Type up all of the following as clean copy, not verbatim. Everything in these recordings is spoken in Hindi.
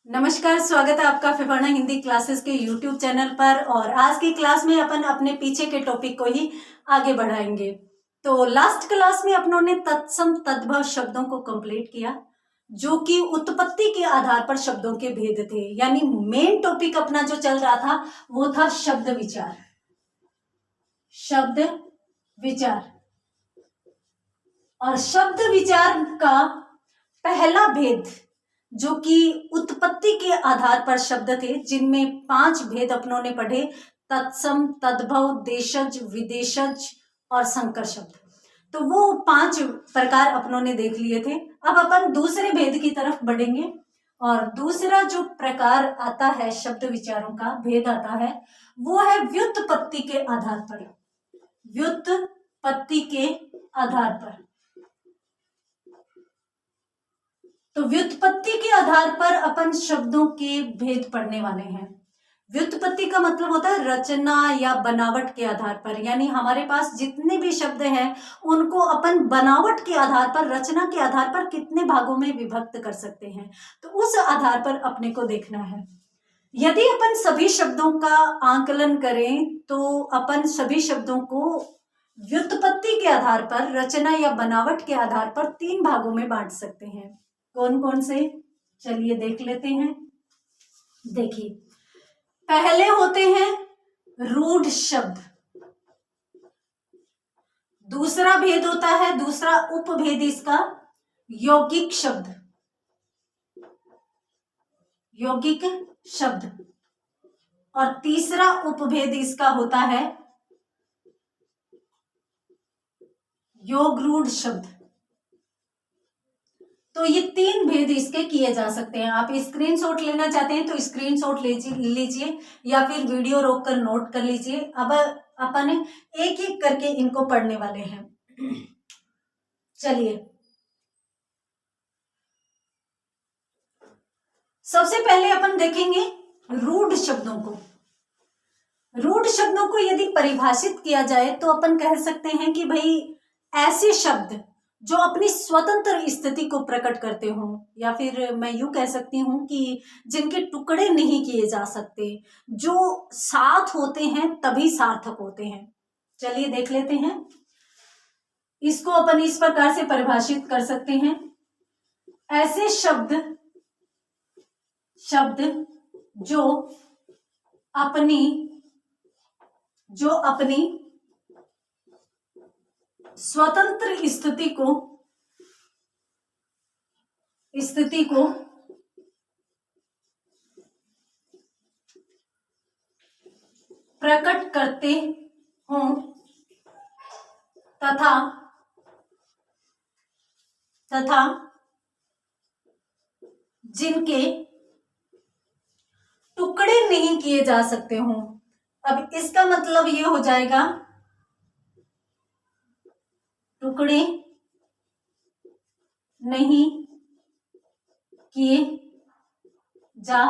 नमस्कार, स्वागत है आपका फिफाना हिंदी क्लासेस के यूट्यूब चैनल पर। और आज की क्लास में अपन अपने पीछे के टॉपिक को ही आगे बढ़ाएंगे। तो लास्ट क्लास में अपनों ने तत्सम तद्भव शब्दों को कंप्लीट किया, जो कि उत्पत्ति के आधार पर शब्दों के भेद थे। यानी मेन टॉपिक अपना जो चल रहा था वो था शब्द विचार। शब्द विचार और शब्द विचार का पहला भेद जो कि उत्पत्ति के आधार पर शब्द थे, जिनमें 5 भेद अपनों ने पढ़े: तत्सम, तद्भव, देशज, विदेशज और संकर शब्द। तो वो 5 प्रकार अपनों ने देख लिए थे। अब अपन दूसरे भेद की तरफ बढ़ेंगे और दूसरा जो प्रकार आता है शब्द विचारों का भेद आता है वो है व्युत्पत्ति के आधार पर। व्युत्पत्ति के आधार पर। तो व्युत्पत्ति के आधार पर अपन शब्दों के भेद पढ़ने वाले हैं। व्युत्पत्ति का मतलब होता है रचना या बनावट के आधार पर। यानी हमारे पास जितने भी शब्द हैं उनको अपन बनावट के आधार पर, रचना के आधार पर कितने भागों में विभक्त कर सकते हैं, तो उस आधार पर अपने को देखना है। यदि अपन सभी शब्दों का आंकलन करें तो अपन सभी शब्दों को व्युत्पत्ति के आधार पर, रचना या बनावट के आधार पर 3 भागों में बांट सकते हैं। कौन कौन से, चलिए देख लेते हैं। देखिए, पहले होते हैं रूढ़ शब्द। दूसरा भेद होता है, दूसरा उपभेद इसका यौगिक शब्द। यौगिक शब्द। और तीसरा उपभेद इसका होता है योगरूढ़ शब्द। तो ये 3 भेद इसके किए जा सकते हैं। आप स्क्रीनशॉट लेना चाहते हैं तो स्क्रीनशॉट लीजिए या फिर वीडियो रोककर नोट कर लीजिए। अब अपन एक एक करके इनको पढ़ने वाले हैं। चलिए, सबसे पहले अपन देखेंगे रूढ़ शब्दों को। रूढ़ शब्दों को यदि परिभाषित किया जाए तो अपन कह सकते हैं कि भाई ऐसे शब्द जो अपनी स्वतंत्र स्थिति को प्रकट करते हों, या फिर मैं यूं कह सकती हूं कि जिनके टुकड़े नहीं किए जा सकते, जो साथ होते हैं तभी सार्थक होते हैं। चलिए देख लेते हैं। इसको अपन इस प्रकार से परिभाषित कर सकते हैं: ऐसे शब्द जो अपनी स्वतंत्र स्थिति को प्रकट करते हों तथा जिनके टुकड़े नहीं किए जा सकते हों। अब इसका मतलब ये हो जाएगा टुकड़े नहीं किए जा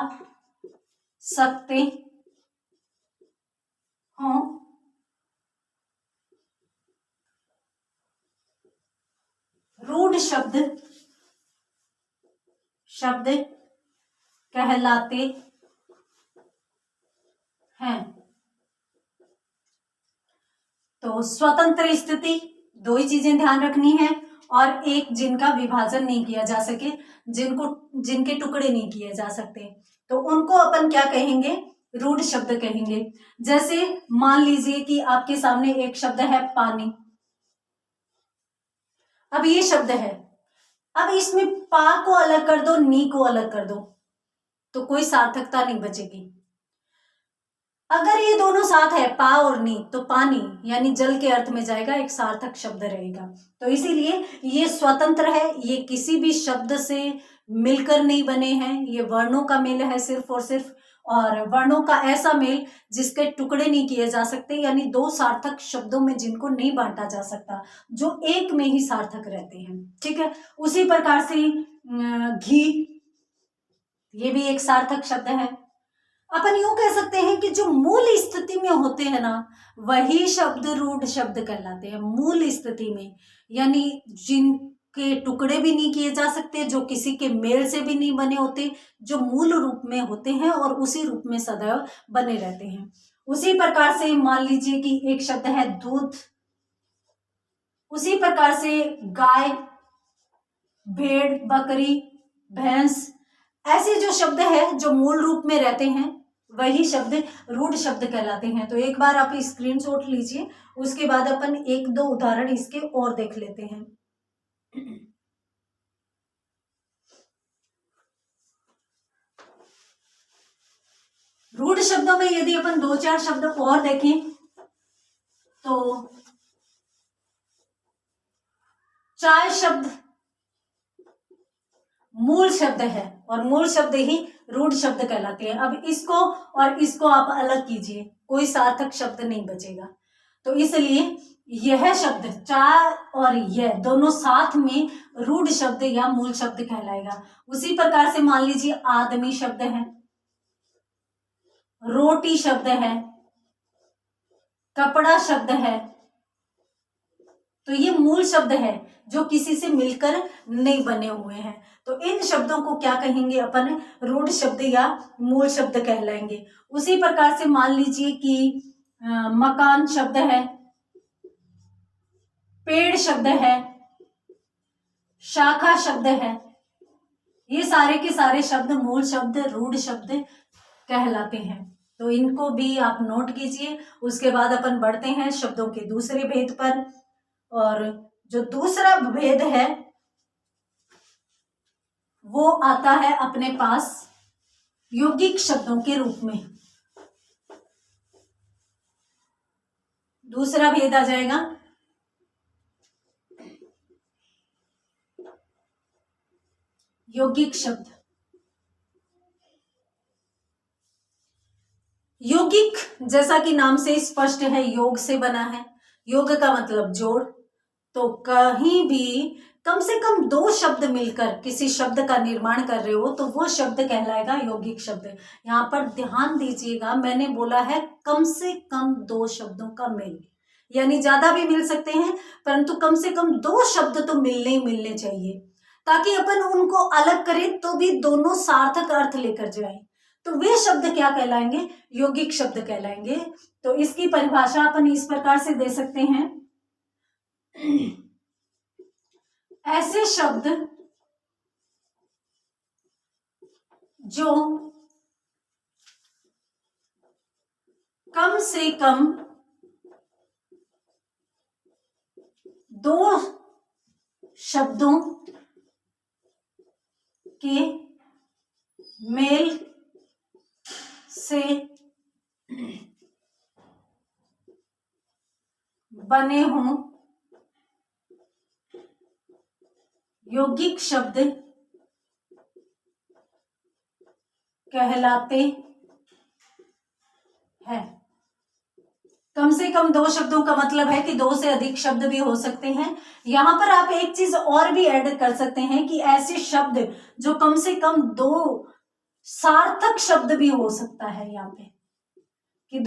सकते हों रूढ़ शब्द कहलाते हैं। तो स्वतंत्र स्थिति, 2 ही चीजें ध्यान रखनी है, और एक जिनका विभाजन नहीं किया जा सके, जिनके टुकड़े नहीं किए जा सकते, तो उनको अपन क्या कहेंगे? रूढ़ शब्द कहेंगे। जैसे मान लीजिए कि आपके सामने एक शब्द है पानी। अब ये शब्द है, अब इसमें पा को अलग कर दो, नी को अलग कर दो, तो कोई सार्थकता नहीं बचेगी। अगर ये दोनों साथ है, पा और नी, तो पानी यानी जल के अर्थ में जाएगा, एक सार्थक शब्द रहेगा। तो इसीलिए ये स्वतंत्र है, ये किसी भी शब्द से मिलकर नहीं बने हैं, ये वर्णों का मेल है सिर्फ और सिर्फ, और वर्णों का ऐसा मेल जिसके टुकड़े नहीं किए जा सकते, यानी 2 सार्थक शब्दों में जिनको नहीं बांटा जा सकता, जो एक में ही सार्थक रहते हैं। ठीक है, उसी प्रकार से घी, ये भी एक सार्थक शब्द है। अपन यूं कह सकते हैं कि जो मूल स्थिति में होते हैं ना, वही शब्द रूढ़ शब्द कहलाते हैं। मूल स्थिति में यानी के टुकड़े भी नहीं किए जा सकते, जो किसी के मेल से भी नहीं बने होते, जो मूल रूप में होते हैं और उसी रूप में सदैव बने रहते हैं। उसी प्रकार से मान लीजिए कि एक शब्द है दूध, उसी प्रकार से गाय, भेड़, बकरी, भैंस, ऐसे जो शब्द है जो मूल रूप में रहते हैं वही शब्द रूढ़ शब्द कहलाते हैं। तो एक बार आप स्क्रीनशॉट लीजिए, उसके बाद अपन एक दो उदाहरण इसके और देख लेते हैं। रूढ़ शब्दों में यदि अपन दो चार शब्द और देखें तो चाय शब्द मूल शब्द है और मूल शब्द ही रूढ़ शब्द कहलाते हैं। अब इसको और इसको आप अलग कीजिए, कोई सार्थक शब्द नहीं बचेगा। तो इसलिए यह शब्द चाय और यह दोनों साथ में रूढ़ शब्द या मूल शब्द कहलाएगा। उसी प्रकार से मान लीजिए आदमी शब्द है, रोटी शब्द है, कपड़ा शब्द है, तो ये मूल शब्द है जो किसी से मिलकर नहीं बने हुए हैं। तो इन शब्दों को क्या कहेंगे अपन, रूढ़ शब्द या मूल शब्द कहलाएंगे। उसी प्रकार से मान लीजिए कि मकान शब्द है, पेड़ शब्द है, शाखा शब्द है, ये सारे के सारे शब्द मूल शब्द रूढ़ शब्द कहलाते हैं। तो इनको भी आप नोट कीजिए। उसके बाद अपन बढ़ते हैं शब्दों के दूसरे भेद पर, और जो दूसरा भेद है वो आता है अपने पास यौगिक शब्दों के रूप में। दूसरा भेद आ जाएगा यौगिक शब्द। यौगिक जैसा कि नाम से स्पष्ट है, योग से बना है, योग का मतलब जोड़। तो कहीं भी कम से कम दो शब्द मिलकर किसी शब्द का निर्माण कर रहे हो तो वो शब्द कहलाएगा यौगिक शब्द। यहाँ पर ध्यान दीजिएगा, मैंने बोला है कम से कम दो शब्दों का मेल, यानी ज्यादा भी मिल सकते हैं परंतु कम से कम दो शब्द तो मिलने ही मिलने चाहिए, ताकि अपन उनको अलग करें तो भी दोनों सार्थक अर्थ लेकर जाएं। तो वे शब्द क्या कहलाएंगे, यौगिक शब्द कहलाएंगे। तो इसकी परिभाषा अपन इस प्रकार से दे सकते हैं, ऐसे शब्द जो कम से कम दो शब्दों के मेल से बने हों, यौगिक शब्द कहलाते हैं। कम से कम दो शब्दों का मतलब है कि दो से अधिक शब्द भी हो सकते हैं। यहां पर आप एक चीज और भी ऐड कर सकते हैं कि ऐसे शब्द जो कम से कम दो सार्थक शब्द भी हो सकता है। यहाँ पे कि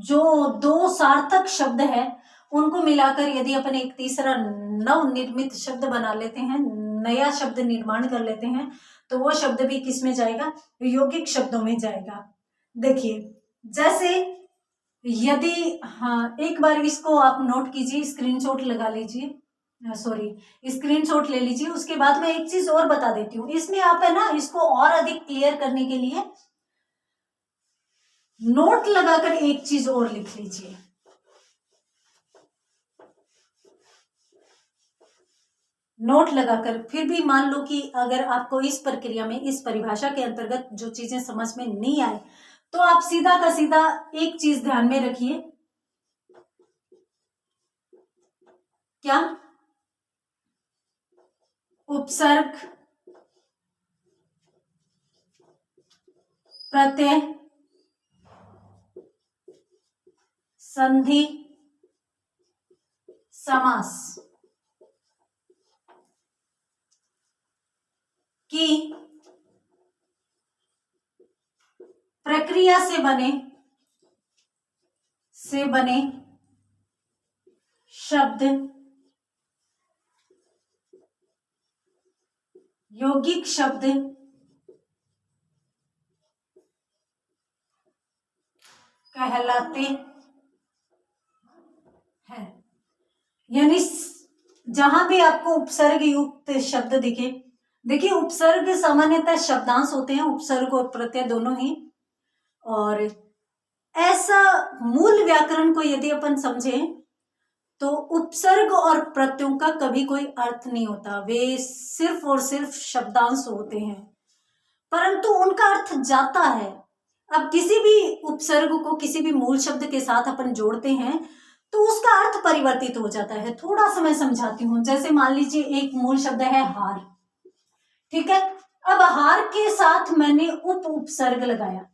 जो दो सार्थक शब्द है उनको मिलाकर यदि अपन एक तीसरा नव निर्मित शब्द बना लेते हैं, नया शब्द निर्माण कर लेते हैं, तो वो शब्द भी किस में जाएगा, यौगिक शब्दों में जाएगा। देखिए जैसे यदि, हाँ एक बार इसको आप नोट कीजिए, स्क्रीनशॉट लगा लीजिए, सॉरी स्क्रीनशॉट ले लीजिए। उसके बाद मैं एक चीज और बता देती हूँ, इसमें आप है ना इसको और अधिक क्लियर करने के लिए नोट लगाकर एक चीज और लिख लीजिए। नोट लगाकर, फिर भी मान लो कि अगर आपको इस प्रक्रिया में इस परिभाषा के अंतर्गत जो चीजें समझ में नहीं आए तो आप सीधा का सीधा एक चीज ध्यान में रखिए, क्या, उपसर्ग, प्रत्यय, संधि, समास की प्रक्रिया से बने शब्द यौगिक शब्द कहलाते हैं। यानी जहां भी आपको उपसर्ग युक्त शब्द दिखे, देखिए उपसर्ग सामान्यतः शब्दांश होते हैं, उपसर्ग और प्रत्यय दोनों ही। और ऐसा मूल व्याकरण को यदि अपन समझें तो उपसर्ग और प्रत्ययों का कभी कोई अर्थ नहीं होता, वे सिर्फ और सिर्फ शब्दांश होते हैं, परंतु उनका अर्थ जाता है। अब किसी भी उपसर्ग को किसी भी मूल शब्द के साथ अपन जोड़ते हैं तो उसका अर्थ परिवर्तित हो जाता है। थोड़ा सा मैं समझाती हूँ। जैसे मान लीजिए एक मूल शब्द है हार, ठीक है। अब हार के साथ मैंने उपसर्ग लगाया,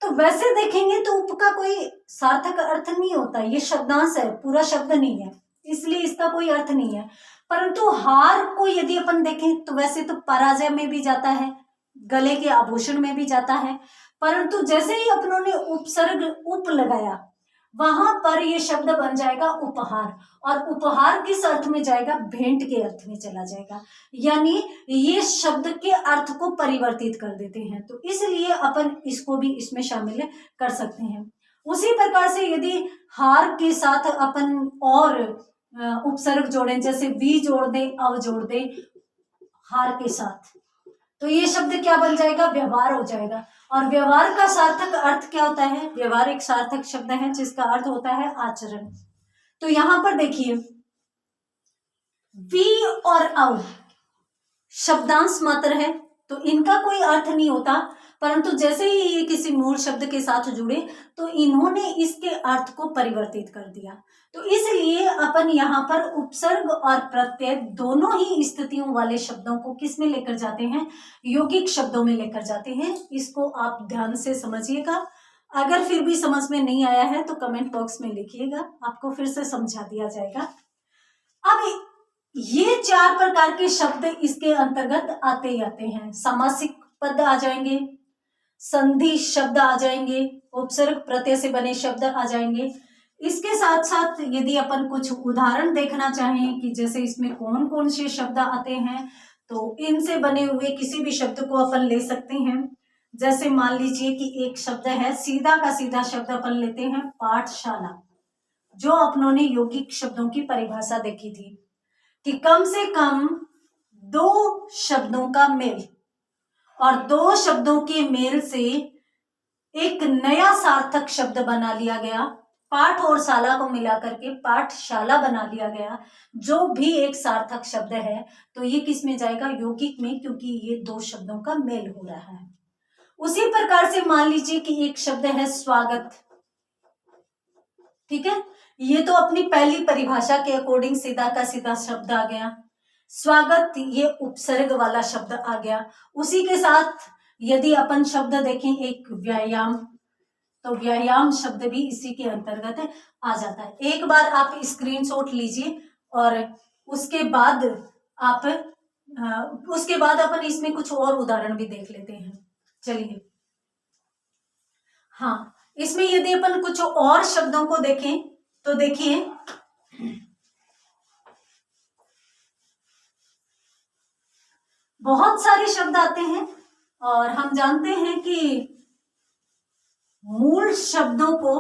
तो वैसे देखेंगे तो उप का कोई सार्थक अर्थ नहीं होता, ये शब्दांश है, पूरा शब्द नहीं है, इसलिए इसका कोई अर्थ नहीं है। परंतु हार को यदि अपन देखें तो वैसे तो पराजय में भी जाता है, गले के आभूषण में भी जाता है, परंतु जैसे ही अपनों ने उपसर्ग उप लगाया वहां पर ये शब्द बन जाएगा उपहार, और उपहार किस अर्थ में जाएगा? भेंट के अर्थ में चला जाएगा। यानी ये शब्द के अर्थ को परिवर्तित कर देते हैं, तो इसलिए अपन इसको भी इसमें शामिल कर सकते हैं। उसी प्रकार से यदि हार के साथ अपन और उपसर्ग जोड़ें, जैसे वी जोड़ दें, अव जोड़ दें हार के साथ, तो ये शब्द क्या बन जाएगा? व्यवहार हो जाएगा। और व्यवहार का सार्थक अर्थ क्या होता है? व्यवहार एक सार्थक शब्द है जिसका अर्थ होता है आचरण। तो यहां पर देखिए वी और अव शब्दांश मात्र है, तो इनका कोई अर्थ नहीं होता, परंतु जैसे ही ये किसी मूल शब्द के साथ जुड़े तो इन्होंने इसके अर्थ को परिवर्तित कर दिया। तो इसलिए अपन यहाँ पर उपसर्ग और प्रत्यय दोनों ही स्थितियों वाले शब्दों को किस में लेकर जाते हैं? यौगिक शब्दों में लेकर जाते हैं। इसको आप ध्यान से समझिएगा। अगर फिर भी समझ में नहीं आया है तो कमेंट बॉक्स में लिखिएगा, आपको फिर से समझा दिया जाएगा। अब ये 4 प्रकार के शब्द इसके अंतर्गत आते ही आते हैं। सामासिक पद आ जाएंगे, संधि शब्द आ जाएंगे, उपसर्ग प्रत्यय से बने शब्द आ जाएंगे। इसके साथ साथ यदि अपन कुछ उदाहरण देखना चाहें कि जैसे इसमें कौन कौन से शब्द आते हैं, तो इनसे बने हुए किसी भी शब्द को अपन ले सकते हैं। जैसे मान लीजिए कि एक शब्द है, सीधा का सीधा शब्द अपन लेते हैं पाठशाला, जो अपनों ने यौगिक शब्दों की परिभाषा देखी थी कि कम से कम 2 शब्दों का मेल, और 2 शब्दों के मेल से एक नया सार्थक शब्द बना लिया गया। पाठ और शाला को मिलाकर के पाठशाला बना लिया गया, जो भी एक सार्थक शब्द है। तो ये किस में जाएगा? यौगिक में, क्योंकि ये 2 शब्दों का मेल हो रहा है। उसी प्रकार से मान लीजिए कि एक शब्द है स्वागत, ठीक है। ये तो अपनी पहली परिभाषा के अकॉर्डिंग सीधा का सीधा शब्द आ गया। स्वागत ये उपसर्ग वाला शब्द आ गया। उसी के साथ यदि अपन शब्द देखें एक व्यायाम, तो व्यायाम शब्द भी इसी के अंतर्गत आ जाता है। एक बार आप स्क्रीनशॉट लीजिए और उसके बाद अपन इसमें कुछ और उदाहरण भी देख लेते हैं। चलिए, हाँ, इसमें यदि अपन कुछ और शब्दों को देखें तो देखिए बहुत सारे शब्द आते हैं, और हम जानते हैं कि मूल शब्दों को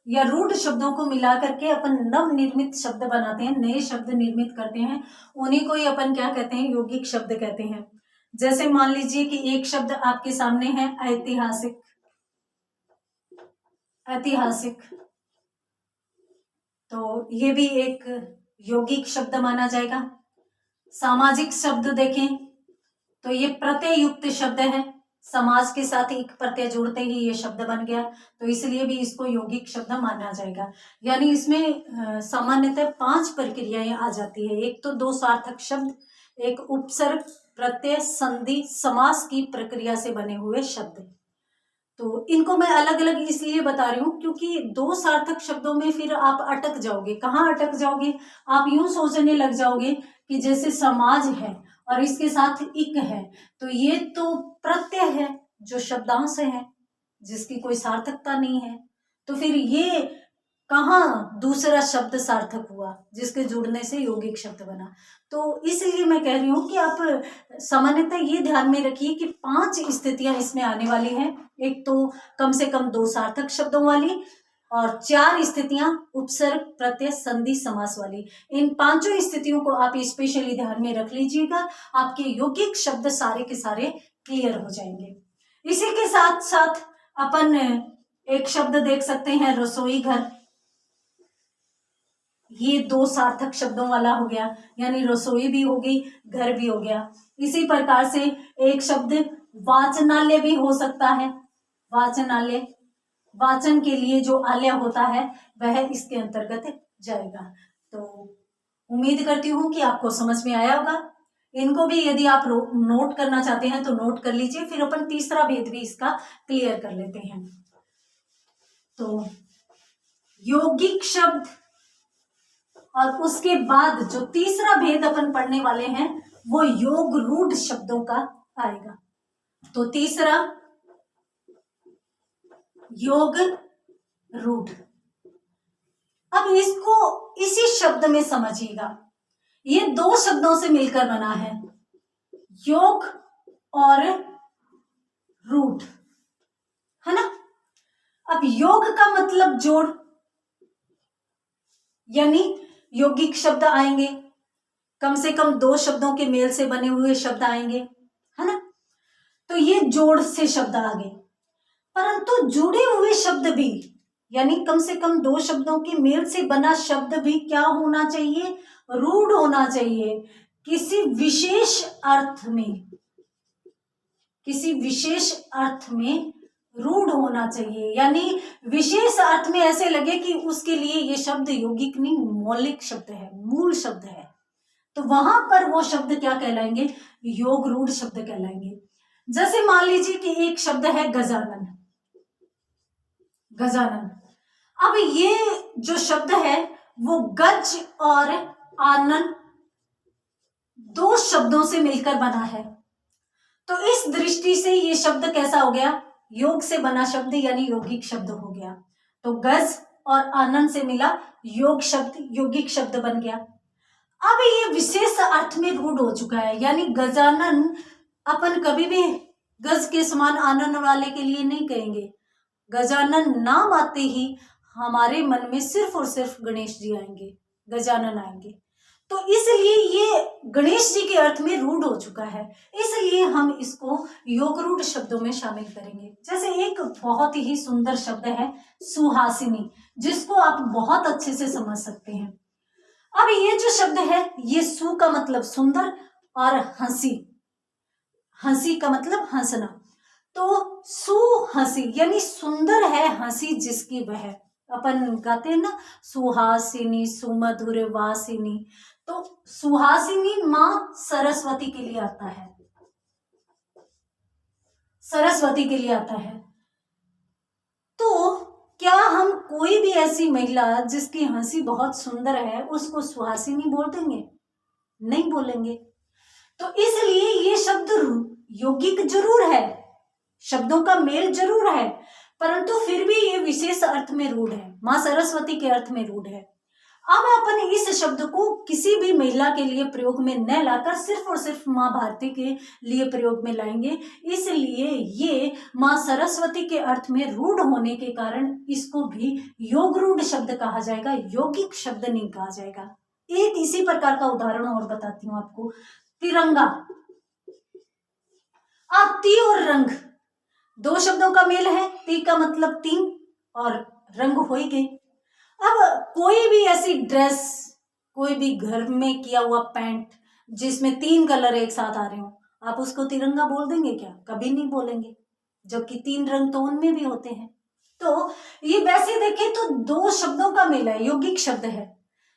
या रूढ़ शब्दों को मिलाकर के अपन नव निर्मित शब्द बनाते हैं, नए शब्द निर्मित करते हैं, उन्हीं को ही अपन क्या कहते हैं? यौगिक शब्द कहते हैं। जैसे मान लीजिए कि एक शब्द आपके सामने है ऐतिहासिक, ऐतिहासिक, तो ये भी एक यौगिक शब्द माना जाएगा। सामाजिक शब्द देखें तो ये प्रत्यय युक्त शब्द है, समाज के साथ एक प्रत्यय जोड़ते ही ये शब्द बन गया, तो इसलिए भी इसको यौगिक शब्द माना जाएगा। यानी इसमें सामान्यतः 5 प्रक्रियाएं आ जाती है। एक तो 2 सार्थक शब्द, एक उपसर्ग, प्रत्यय, संधि, समास की प्रक्रिया से बने हुए शब्द। तो इनको मैं अलग अलग इसलिए बता रही हूँ क्योंकि 2 सार्थक शब्दों में फिर आप अटक जाओगे। कहाँ अटक जाओगे? आप यूं सोचने लग जाओगे कि जैसे समाज है और इसके साथ इक है, तो ये तो प्रत्यय है जो शब्दांश है, जिसकी कोई सार्थकता नहीं है, तो फिर ये कहाँ दूसरा शब्द सार्थक हुआ जिसके जुड़ने से यौगिक शब्द बना। तो इसलिए मैं कह रही हूँ कि आप सामान्यतः ये ध्यान में रखिए कि 5 स्थितियां इसमें आने वाली हैं। एक तो कम से कम 2 सार्थक शब्दों वाली और 4 स्थितियां उपसर्ग प्रत्यय संधि समास वाली। इन 5 स्थितियों को आप स्पेशली ध्यान में रख लीजिएगा, आपके यौगिक शब्द सारे के सारे क्लियर हो जाएंगे। इसी के साथ साथ अपन एक शब्द देख सकते हैं, रसोई घर। ये 2 सार्थक शब्दों वाला हो गया, यानी रसोई भी होगी, घर भी हो गया। इसी प्रकार से एक शब्द वाचनालय भी हो सकता है। वाचनालय, वाचन के लिए जो आलय होता है वह इसके अंतर्गत जाएगा। तो उम्मीद करती हूँ कि आपको समझ में आया होगा। इनको भी यदि आप नोट करना चाहते हैं तो नोट कर लीजिए, फिर अपन तीसरा भेद भी इसका क्लियर कर लेते हैं। तो यौगिक शब्द और उसके बाद जो तीसरा भेद अपन पढ़ने वाले हैं वो योग रूढ़ शब्दों का आएगा। तो तीसरा योग रूढ़। अब इसको इसी शब्द में समझिएगा, ये 2 शब्दों से मिलकर बना है, योग और रूढ़, है ना। अब योग का मतलब जोड़, यानी यौगिक शब्द आएंगे, कम से कम 2 शब्दों के मेल से बने हुए शब्द आएंगे, है ना। तो ये जोड़ से शब्द आ गए, परंतु जुड़े हुए शब्द भी, यानी कम से कम 2 शब्दों के मेल से बना शब्द भी क्या होना चाहिए, रूढ़ होना चाहिए। किसी विशेष अर्थ में, किसी विशेष अर्थ में रूढ़ होना चाहिए, यानी विशेष अर्थ में ऐसे लगे कि उसके लिए ये शब्द यौगिक नहीं, मौलिक शब्द है, मूल शब्द है, तो वहां पर वो शब्द क्या कहलाएंगे, योग रूढ़ शब्द कहलाएंगे। जैसे मान लीजिए कि एक शब्द है गजानन। गजानन, अब ये जो शब्द है वो गज और आनन 2 शब्दों से मिलकर बना है। तो इस दृष्टि से ये शब्द कैसा हो गया, योग से बना शब्द, यानी यौगिक शब्द हो गया। तो गज और आनंद से मिला योग शब्द, यौगिक शब्द बन गया। अब ये विशेष अर्थ में रूढ़ हो चुका है, यानी गजानन अपन कभी भी गज के समान आनंद वाले के लिए नहीं कहेंगे। गजानन नाम आते ही हमारे मन में सिर्फ और सिर्फ गणेश जी आएंगे, गजानन आएंगे। तो इसलिए ये गणेश जी के अर्थ में रूढ़ हो चुका है, इसलिए हम इसको योग रूढ़ शब्दों में शामिल करेंगे। जैसे एक बहुत ही सुंदर शब्द है सुहासिनी, जिसको आप बहुत अच्छे से समझ सकते हैं। अब ये जो शब्द है, ये सु का मतलब सुंदर और हंसी, हंसी का मतलब हंसना, तो सुहंसी यानी सुंदर है हंसी जिसकी वह, अपन गाते हैं ना सुहासिनी सुमधुर वासिनी, तो सुहासिनी मां सरस्वती के लिए आता है, सरस्वती के लिए आता है। तो क्या हम कोई भी ऐसी महिला जिसकी हंसी बहुत सुंदर है उसको सुहासिनी बोल देंगे? नहीं बोलेंगे। तो इसलिए ये शब्द यौगिक जरूर है, शब्दों का मेल जरूर है, परंतु फिर भी ये विशेष अर्थ में रूढ़ है, मां सरस्वती के अर्थ में रूढ़ है। अब अपन इस शब्द को किसी भी महिला के लिए प्रयोग में न लाकर सिर्फ और सिर्फ मां भारती के लिए प्रयोग में लाएंगे, इसलिए ये मां सरस्वती के अर्थ में रूढ़ होने के कारण इसको भी योग रूढ़ शब्द कहा जाएगा, यौगिक शब्द नहीं कहा जाएगा। एक इसी प्रकार का उदाहरण और बताती हूं आपको, तिरंगा। अब ती और रंग 2 शब्दों का मेल है, ती का मतलब 3 और रंग हो ही गए। अब कोई भी ऐसी ड्रेस, कोई भी घर में किया हुआ पैंट जिसमें 3 कलर एक साथ आ रहे हो, आप उसको तिरंगा बोल देंगे क्या? कभी नहीं बोलेंगे, जबकि 3 रंग तो उनमें भी होते हैं। तो ये वैसे देखें तो 2 शब्दों का मेल है, यौगिक शब्द है।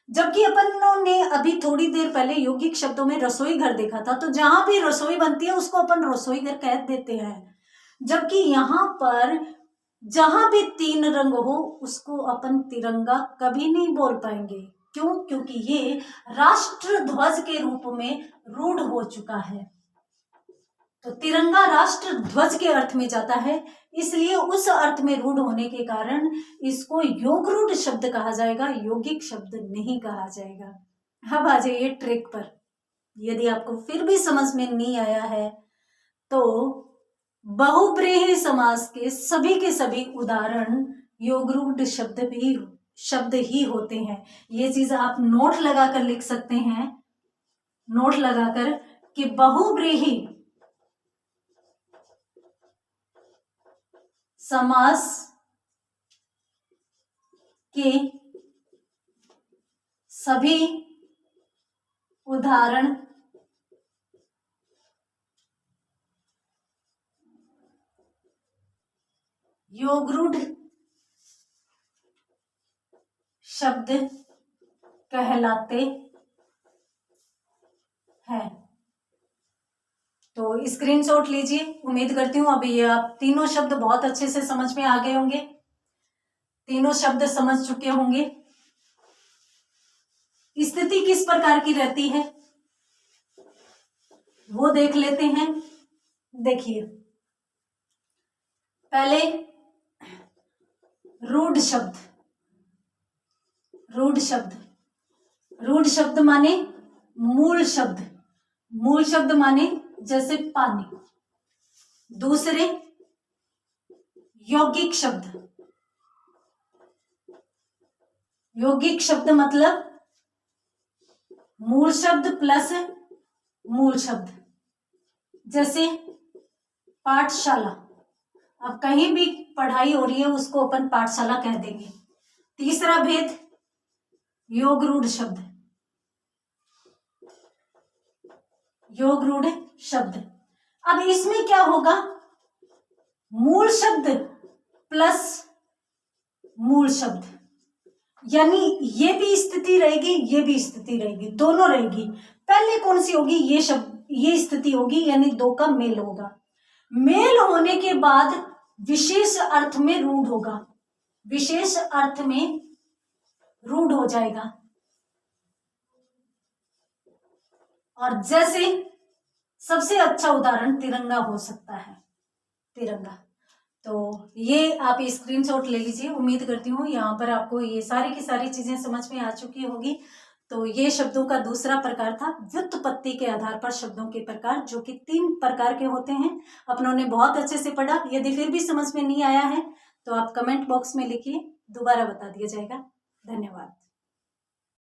जबकि अपन ने अभी थोड़ी देर पहले यौगिक शब्दों में रसोई घर देखा था, तो जहां भी रसोई बनती है उसको अपन रसोई घर कह देते हैं, जबकि यहाँ पर जहां भी 3 रंग हो उसको अपन तिरंगा कभी नहीं बोल पाएंगे। क्यों? क्योंकि ये राष्ट्र ध्वज के रूप में रूढ़ हो चुका है। तो तिरंगा राष्ट्र ध्वज के अर्थ में जाता है, इसलिए उस अर्थ में रूढ़ होने के कारण इसको योगरूढ़ शब्द कहा जाएगा, यौगिक शब्द नहीं कहा जाएगा। अब आ जाइए ट्रिक पर। यदि आपको फिर भी समझ में नहीं आया है तो बहुब्रीहि समास के सभी उदाहरण योगरूढ़ शब्द ही होते हैं। ये चीज आप नोट लगाकर लिख सकते हैं, नोट लगाकर कि बहुब्रीहि समास के सभी उदाहरण योगरूढ़ शब्द कहलाते हैं। तो स्क्रीनशॉट लीजिए। उम्मीद करती हूँ अभी ये आप तीनों शब्द बहुत अच्छे से समझ में आ गए होंगे, तीनों शब्द समझ चुके होंगे। स्थिति किस प्रकार की रहती है वो देख लेते हैं। देखिए, पहले रूढ़ शब्द। रूढ़ शब्द माने मूल शब्द, मूल शब्द माने जैसे पानी। दूसरे यौगिक शब्द, यौगिक शब्द मतलब मूल शब्द प्लस मूल शब्द, जैसे पाठशाला। अब कहीं भी पढ़ाई हो रही है उसको अपन पाठशाला कह देंगे। तीसरा भेद योगरूढ़ शब्द, योगरूढ़ शब्द। अब इसमें क्या होगा, मूल शब्द प्लस मूल शब्द, यानी ये भी स्थिति रहेगी, ये भी स्थिति रहेगी, दोनों रहेगी। पहले कौन सी होगी, ये शब्द, ये स्थिति होगी, यानी दो का मेल होगा। मेल होने के बाद विशेष अर्थ में रूढ़ होगा, विशेष अर्थ में रूढ़ हो जाएगा। और जैसे सबसे अच्छा उदाहरण तिरंगा हो सकता है, तिरंगा। तो ये आप स्क्रीनशॉट ले लीजिए। उम्मीद करती हूँ यहाँ पर आपको ये सारी की सारी चीजें समझ में आ चुकी होगी। तो ये शब्दों का दूसरा प्रकार था व्युत्पत्ति के आधार पर शब्दों के प्रकार, जो कि 3 प्रकार के होते हैं। अपनों ने बहुत अच्छे से पढ़ा। यदि फिर भी समझ में नहीं आया है तो आप कमेंट बॉक्स में लिखिए, दोबारा बता दिया जाएगा। धन्यवाद।